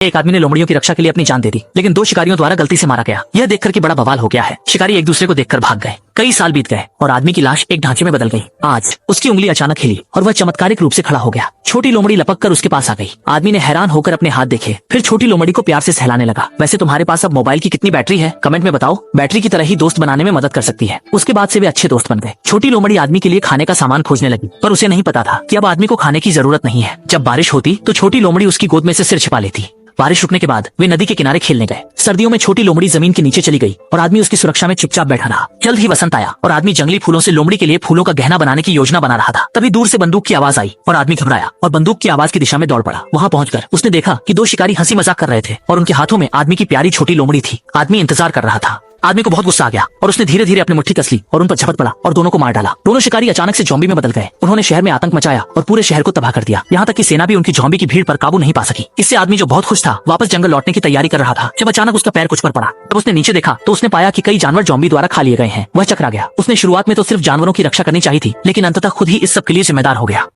एक आदमी ने लोमड़ियों की रक्षा के लिए अपनी जान दे दी, लेकिन दो शिकारियों द्वारा गलती से मारा गया। यह देखकर कि बड़ा बवाल हो गया है। शिकारी एक दूसरे को देखकर भाग गए। कई साल बीत गए और आदमी की लाश एक ढांचे में बदल गई। आज उसकी उंगली अचानक हिली और वह चमत्कारिक रूप से खड़ा हो गया। छोटी लोमड़ी लपक कर उसके पास आ गई। आदमी ने हैरान होकर अपने हाथ देखे, फिर छोटी लोमड़ी को प्यार से सहलाने लगा। वैसे तुम्हारे पास अब मोबाइल की कितनी बैटरी है, कमेंट में बताओ। बैटरी की तरह ही दोस्त बनाने में मदद कर सकती है। उसके बाद से वे अच्छे दोस्त बन गए। छोटी लोमड़ी आदमी के लिए खाने का सामान खोजने लगी, पर उसे नहीं पता था कि अब आदमी को खाने की जरूरत नहीं है। जब बारिश होती तो छोटी लोमड़ी उसकी गोद में से सिर छिपा लेती। बारिश रुकने के बाद वे नदी के किनारे खेलने गए। सर्दियों में छोटी लोमड़ी जमीन के नीचे चली गई और आदमी उसकी सुरक्षा में चुपचाप बैठा रहा। जल्द ही वसंत आया और आदमी जंगली फूलों से लोमड़ी के लिए फूलों का गहना बनाने की योजना बना रहा था। तभी दूर से बंदूक की आवाज आई और आदमी घबराया और बंदूक की आवाज की दिशा में दौड़ पड़ा। वहां पहुंचकर उसने देखा कि दो शिकारी हंसी मजाक कर रहे थे और उनके हाथों में आदमी की प्यारी छोटी लोमड़ी थी। आदमी इंतजार कर रहा था। आदमी को बहुत गुस्सा आ गया और उसने धीरे धीरे अपनी मुट्ठी कस ली और उन पर झपट पड़ा और दोनों को मार डाला। दोनों शिकारी अचानक से ज़ॉम्बी में बदल गए। उन्होंने शहर में आतंक मचाया और पूरे शहर को तबाह कर दिया। यहाँ तक कि सेना भी उनकी ज़ॉम्बी की भीड़ पर काबू नहीं पा सकी। इससे आदमी, जो बहुत खुश था, वापस जंगल लौटने की तैयारी कर रहा था। जब अचानक उसका पैर कुछ पर पड़ा। जब उसने नीचे देखा तो उसने पाया कि कई जानवर ज़ॉम्बी द्वारा खा लिए गए हैं। वह चकरा गया। उसने शुरुआत में तो सिर्फ जानवरों की रक्षा करनी चाहिए थी, लेकिन अंततः खुद ही इस सब के लिए जिम्मेदार हो गया।